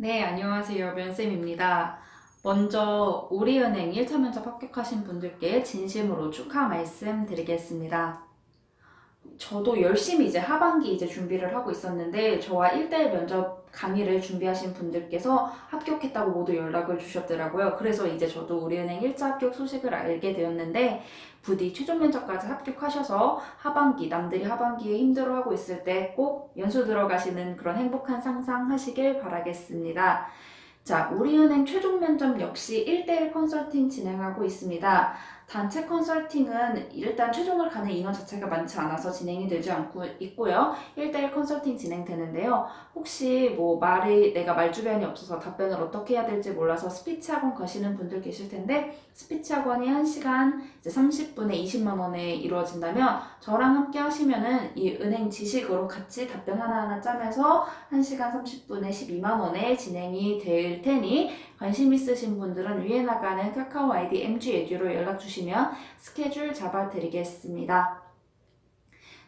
네, 안녕하세요. 면쌤입니다. 먼저 우리은행 1차 면접 합격하신 분들께 진심으로 축하 말씀드리겠습니다. 저도 열심히 이제 하반기 준비를 하고 있었는데 저와 1대1 면접 강의를 준비하신 분들께서 합격했다고 모두 연락을 주셨더라고요. 그래서 이제 저도 우리은행 1차 합격 소식을 알게 되었는데 부디 최종 면접까지 합격하셔서 하반기, 남들이 하반기에 힘들어하고 있을 때 꼭 연수 들어가시는 그런 행복한 상상 하시길 바라겠습니다. 자, 우리은행 최종 면접 역시 1대1 컨설팅 진행하고 있습니다. 단체 컨설팅은 일단 최종을 가는 인원 자체가 많지 않아서 진행이 되지 않고 있고요. 1대1 컨설팅 진행되는데요. 혹시 내가 말주변이 없어서 답변을 어떻게 해야 될지 몰라서 스피치 학원 가시는 분들 계실 텐데, 스피치 학원이 1시간 30분에 20만 원에 이루어진다면 저랑 함께 하시면은 이 은행 지식으로 같이 답변 하나하나 짜면서 1시간 30분에 12만 원에 진행이 될 테니 관심 있으신 분들은 위에 나가는 카카오 아이디 MG에듀로 연락 주시면 스케줄 잡아 드리겠습니다.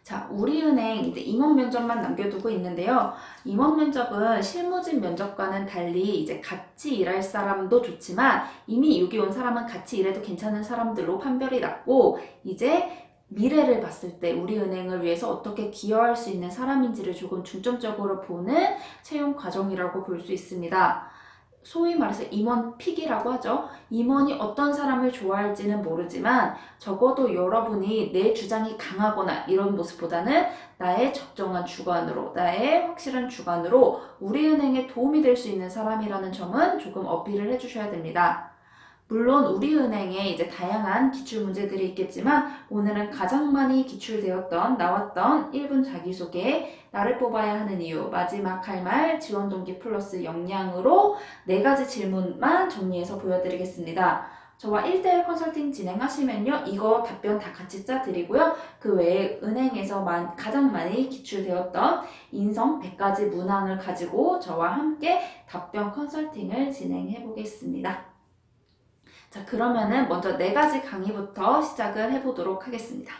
자, 우리은행 이제 임원 면접만 남겨두고 있는데요. 임원 면접은 실무진 면접과는 달리 이제 같이 일할 사람도 좋지만 이미 여기 온 사람은 같이 일해도 괜찮은 사람들로 판별이 났고, 이제 미래를 봤을 때 우리은행을 위해서 어떻게 기여할 수 있는 사람인지를 조금 중점적으로 보는 채용 과정이라고 볼 수 있습니다. 소위 말해서 임원 픽이라고 하죠. 임원이 어떤 사람을 좋아할지는 모르지만 적어도 여러분이 내 주장이 강하거나 이런 모습보다는 나의 적정한 주관으로, 나의 확실한 주관으로 우리은행에 도움이 될 수 있는 사람이라는 점은 조금 어필을 해주셔야 됩니다. 물론 우리은행에 이제 다양한 기출 문제들이 있겠지만 오늘은 가장 많이 나왔던 1분 자기소개, 나를 뽑아야 하는 이유, 마지막 할 말, 지원 동기 플러스 역량으로 4가지 질문만 정리해서 보여드리겠습니다. 저와 1대1 컨설팅 진행하시면요, 이거 답변 다 같이 짜드리고요. 그 외에 은행에서 가장 많이 기출되었던 인성 100가지 문항을 가지고 저와 함께 답변 컨설팅을 진행해 보겠습니다. 자, 그러면은 먼저 4가지 강의부터 시작을 해보도록 하겠습니다.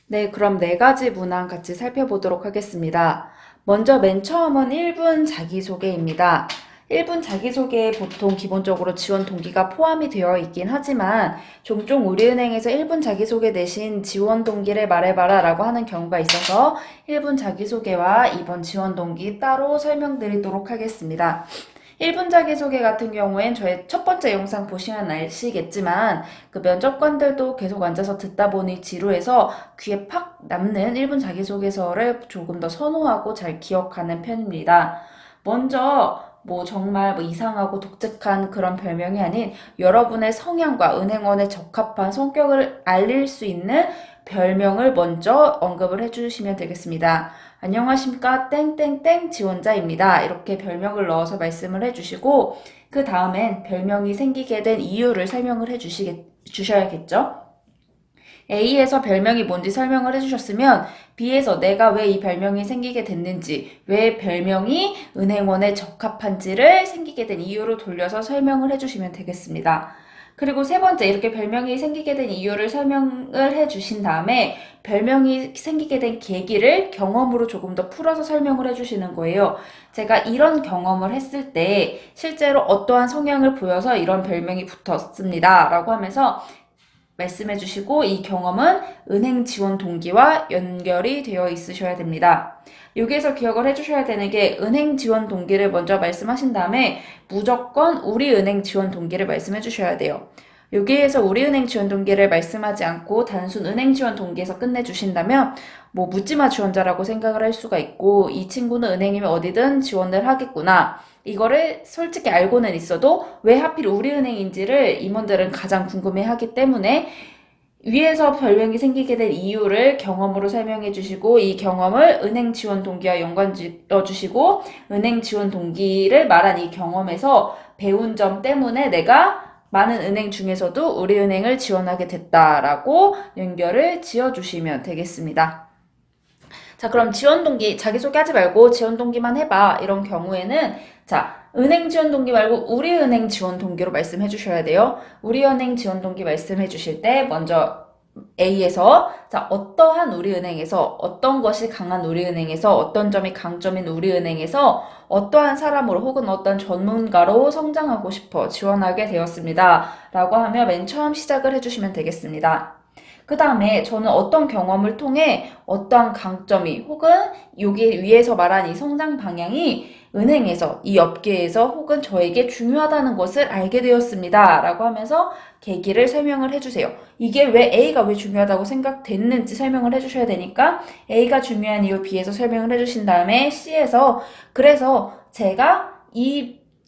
네, 그럼 4가지 문항 같이 살펴보도록 하겠습니다. 먼저 맨 처음은 1분 자기소개입니다. 1분 자기소개에 보통 기본적으로 지원 동기가 포함이 되어 있긴 하지만 종종 우리은행에서 1분 자기소개 대신 지원 동기를 말해봐라 라고 하는 경우가 있어서 1분 자기소개와 2번 지원 동기 따로 설명드리도록 하겠습니다. 1분 자기소개 같은 경우엔 저의 첫 번째 영상 보시면 아시겠지만 그 면접관들도 계속 앉아서 듣다 보니 지루해서 귀에 팍 남는 1분 자기소개서를 조금 더 선호하고 잘 기억하는 편입니다. 먼저 정말 이상하고 독특한 그런 별명이 아닌 여러분의 성향과 은행원에 적합한 성격을 알릴 수 있는 별명을 먼저 언급을 해주시면 되겠습니다. 안녕하십니까 땡땡땡 지원자입니다. 이렇게 별명을 넣어서 말씀을 해주시고 그 다음엔 별명이 생기게 된 이유를 설명을 주셔야겠죠. A에서 별명이 뭔지 설명을 해주셨으면 B에서 내가 왜 이 별명이 생기게 됐는지, 왜 별명이 은행원에 적합한지를 생기게 된 이유로 돌려서 설명을 해주시면 되겠습니다. 그리고 세 번째, 이렇게 별명이 생기게 된 이유를 설명을 해주신 다음에 별명이 생기게 된 계기를 경험으로 조금 더 풀어서 설명을 해주시는 거예요. 제가 이런 경험을 했을 때 실제로 어떠한 성향을 보여서 이런 별명이 붙었습니다. 라고 하면서 말씀해 주시고 이 경험은 은행 지원 동기와 연결이 되어 있으셔야 됩니다. 여기에서 기억을 해주셔야 되는 게 은행 지원 동기를 먼저 말씀하신 다음에 무조건 우리은행 지원 동기를 말씀해 주셔야 돼요. 여기에서 우리은행 지원 동기를 말씀하지 않고 단순 은행 지원 동기에서 끝내주신다면 묻지마 지원자라고 생각을 할 수가 있고 이 친구는 은행이면 어디든 지원을 하겠구나. 이거를 솔직히 알고는 있어도 왜 하필 우리은행인지를 임원들은 가장 궁금해하기 때문에 위에서 별명이 생기게 된 이유를 경험으로 설명해 주시고 이 경험을 은행 지원 동기와 연관지어 주시고 은행 지원 동기를 말한 이 경험에서 배운 점 때문에 내가 많은 은행 중에서도 우리은행을 지원하게 됐다라고 연결을 지어 주시면 되겠습니다. 자, 그럼 지원 동기 자기소개하지 말고 지원 동기만 해봐. 이런 경우에는 자, 은행 지원 동기 말고 우리은행 지원 동기로 말씀해 주셔야 돼요. 우리은행 지원 동기 말씀해 주실 때 먼저 A에서 자 어떠한 우리은행에서 어떤 것이 강한 우리은행에서 어떤 점이 강점인 우리은행에서 어떠한 사람으로 혹은 어떤 전문가로 성장하고 싶어 지원하게 되었습니다. 라고 하며 맨 처음 시작을 해주시면 되겠습니다. 그 다음에 저는 어떤 경험을 통해 어떠한 강점이 혹은 여기 위에서 말한 이 성장 방향이 은행에서 이 업계에서 혹은 저에게 중요하다는 것을 알게 되었습니다. 라고 하면서 계기를 설명을 해주세요. 이게 왜 A가 왜 중요하다고 생각됐는지 설명을 해주셔야 되니까 A가 중요한 이유 B에서 설명을 해주신 다음에 C에서 그래서 제가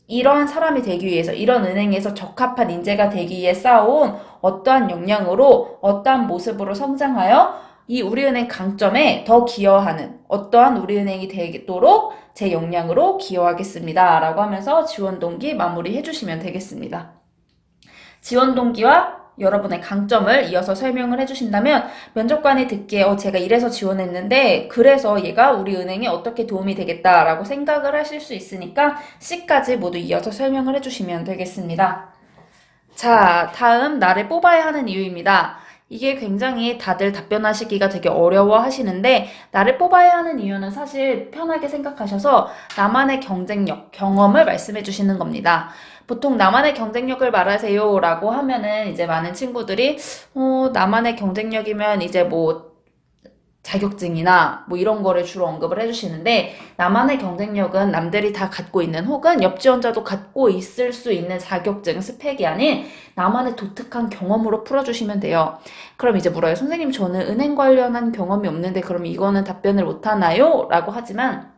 이러한 사람이 되기 위해서 이런 은행에서 적합한 인재가 되기 위해 쌓아온 어떠한 역량으로 어떠한 모습으로 성장하여 이 우리은행 강점에 더 기여하는 어떠한 우리은행이 되도록 제 역량으로 기여하겠습니다. 라고 하면서 지원 동기 마무리해 주시면 되겠습니다. 지원 동기와 여러분의 강점을 이어서 설명을 해주신다면 면접관이 듣기에 제가 이래서 지원했는데 그래서 얘가 우리 은행에 어떻게 도움이 되겠다라고 생각을 하실 수 있으니까 C까지 모두 이어서 설명을 해주시면 되겠습니다. 자, 다음 나를 뽑아야 하는 이유입니다. 이게 굉장히 다들 답변하시기가 되게 어려워 하시는데 나를 뽑아야 하는 이유는 사실 편하게 생각하셔서 나만의 경쟁력, 경험을 말씀해 주시는 겁니다. 보통 나만의 경쟁력을 말하세요 라고 하면은 이제 많은 친구들이 나만의 경쟁력이면 이제 뭐 자격증이나 뭐 이런 거를 주로 언급을 해주시는데 나만의 경쟁력은 남들이 다 갖고 있는 혹은 옆 지원자도 갖고 있을 수 있는 자격증, 스펙이 아닌 나만의 독특한 경험으로 풀어주시면 돼요. 그럼 이제 물어요. 선생님 저는 은행 관련한 경험이 없는데 그럼 이거는 답변을 못하나요? 라고 하지만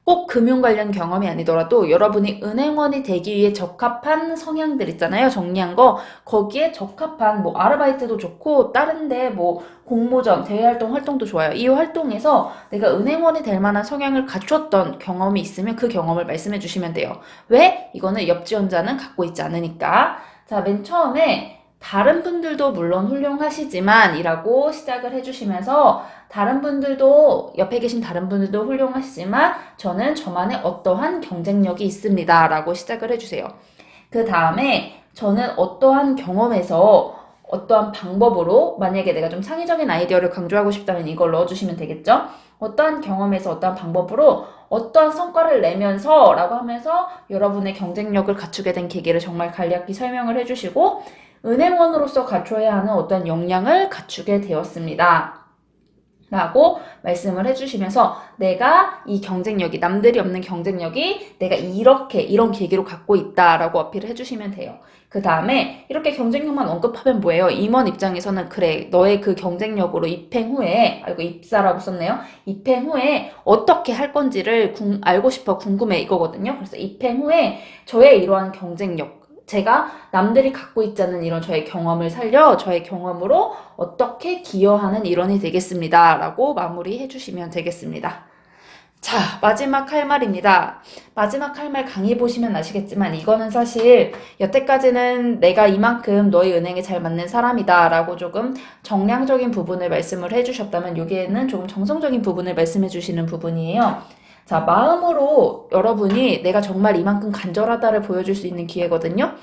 꼭 금융 관련 경험이 아니더라도 여러분이 은행원이 되기 위해 적합한 성향들 있잖아요. 정리한 거. 거기에 적합한 뭐 아르바이트도 좋고 다른데 뭐 공모전, 대외활동 활동도 좋아요. 이 활동에서 내가 은행원이 될 만한 성향을 갖췄던 경험이 있으면 그 경험을 말씀해 주시면 돼요. 왜? 이거는 옆 지원자는 갖고 있지 않으니까. 자, 맨 처음에 다른 분들도 물론 훌륭하시지만 이라고 시작을 해주시면서 다른 분들도 옆에 계신 다른 분들도 훌륭하시지만 저는 저만의 어떠한 경쟁력이 있습니다 라고 시작을 해주세요. 그 다음에 저는 어떠한 경험에서 어떠한 방법으로 만약에 내가 좀 창의적인 아이디어를 강조하고 싶다면 이걸 넣어주시면 되겠죠. 어떠한 경험에서 어떠한 방법으로 어떠한 성과를 내면서 라고 하면서 여러분의 경쟁력을 갖추게 된 계기를 정말 간략히 설명을 해주시고 은행원으로서 갖춰야 하는 어떤 역량을 갖추게 되었습니다. 라고 말씀을 해주시면서 내가 이 경쟁력이 남들이 없는 경쟁력이 내가 이런 계기로 갖고 있다라고 어필을 해주시면 돼요. 그 다음에 이렇게 경쟁력만 언급하면 뭐예요? 임원 입장에서는 그래 너의 그 경쟁력으로 입행 후에 입사라고 썼네요. 입행 후에 어떻게 할 건지를 알고 싶어 궁금해 이거거든요. 그래서 입행 후에 저의 이러한 경쟁력 제가 남들이 갖고 있지 않은 이런 저의 경험을 살려 저의 경험으로 어떻게 기여하는 일원이 되겠습니다. 라고 마무리해 주시면 되겠습니다. 자, 마지막 할 말입니다. 마지막 할 말 강의 보시면 아시겠지만 이거는 사실 여태까지는 내가 이만큼 너희 은행에 잘 맞는 사람이다 라고 조금 정량적인 부분을 말씀을 해주셨다면 여기에는 조금 정성적인 부분을 말씀해 주시는 부분이에요. 자, 마음으로 여러분이 내가 정말 이만큼 간절하다를 보여줄 수 있는 기회거든요.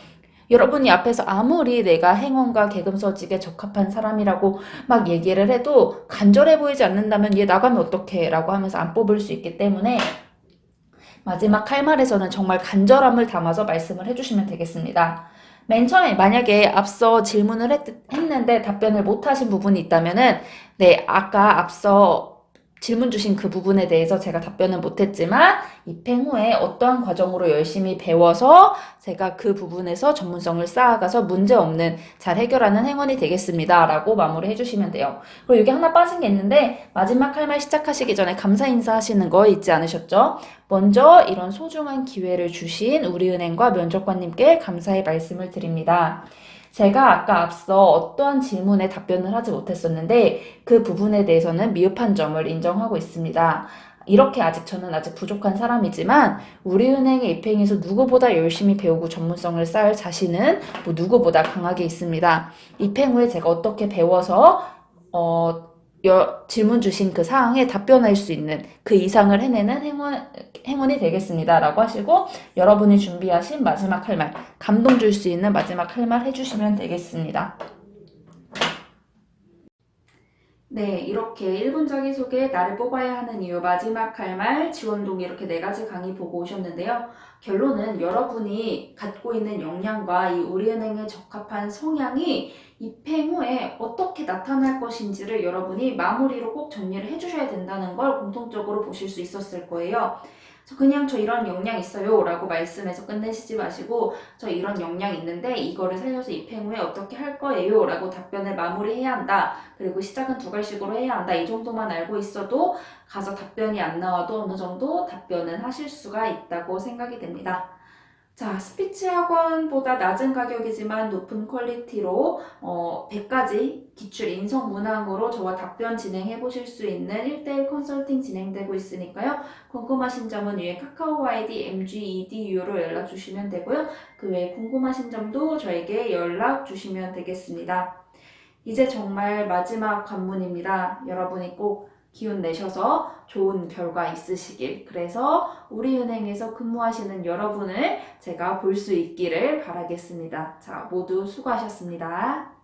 여러분이 앞에서 아무리 내가 행원과 계금서직에 적합한 사람이라고 막 얘기를 해도 간절해 보이지 않는다면 얘 나가면 어떡해 라고 하면서 안 뽑을 수 있기 때문에 마지막 할 말에서는 정말 간절함을 담아서 말씀을 해주시면 되겠습니다. 맨 처음에 만약에 앞서 질문을 했는데 답변을 못하신 부분이 있다면은 네, 아까 앞서 질문 주신 그 부분에 대해서 제가 답변은 못했지만 입행 후에 어떠한 과정으로 열심히 배워서 제가 그 부분에서 전문성을 쌓아가서 문제없는 잘 해결하는 행원이 되겠습니다. 라고 마무리해 주시면 돼요. 그리고 여기 하나 빠진 게 있는데 마지막 할 말 시작하시기 전에 감사 인사하시는 거 잊지 않으셨죠? 먼저 이런 소중한 기회를 주신 우리은행과 면접관님께 감사의 말씀을 드립니다. 제가 아까 앞서 어떠한 질문에 답변을 하지 못했었는데 그 부분에 대해서는 미흡한 점을 인정하고 있습니다. 이렇게 저는 아직 부족한 사람이지만 우리은행에 입행해서 누구보다 열심히 배우고 전문성을 쌓을 자신은 누구보다 강하게 있습니다. 입행 후에 제가 어떻게 배워서 질문 주신 그 사항에 답변할 수 있는 그 이상을 해내는 행운이 되겠습니다. 라고 하시고 여러분이 준비하신 마지막 할 말, 감동 줄 수 있는 마지막 할 말 해주시면 되겠습니다. 네, 이렇게 1분 자기소개, 나를 뽑아야 하는 이유, 마지막 할 말, 지원 동기 이렇게 네 가지 강의 보고 오셨는데요. 결론은 여러분이 갖고 있는 역량과 이 우리은행에 적합한 성향이 입행 후에 어떻게 나타날 것인지를 여러분이 마무리로 꼭 정리를 해주셔야 된다는 걸 공통적으로 보실 수 있었을 거예요. 그냥 저 이런 역량 있어요 라고 말씀해서 끝내시지 마시고 저 이런 역량 있는데 이거를 살려서 입행 후에 어떻게 할 거예요 라고 답변을 마무리해야 한다. 그리고 시작은 두 갈식으로 해야 한다. 이 정도만 알고 있어도 가서 답변이 안 나와도 어느 정도 답변은 하실 수가 있다고 생각이 됩니다. 자, 스피치 학원보다 낮은 가격이지만 높은 퀄리티로 100가지 기출 인성 문항으로 저와 답변 진행해 보실 수 있는 1대1 컨설팅 진행되고 있으니까요. 궁금하신 점은 위에 카카오 아이디 mgedu로 연락 주시면 되고요. 그 외에 궁금하신 점도 저에게 연락 주시면 되겠습니다. 이제 정말 마지막 관문입니다. 여러분이 꼭 기운 내셔서 좋은 결과 있으시길. 그래서 우리은행에서 근무하시는 여러분을 제가 볼 수 있기를 바라겠습니다. 자, 모두 수고하셨습니다.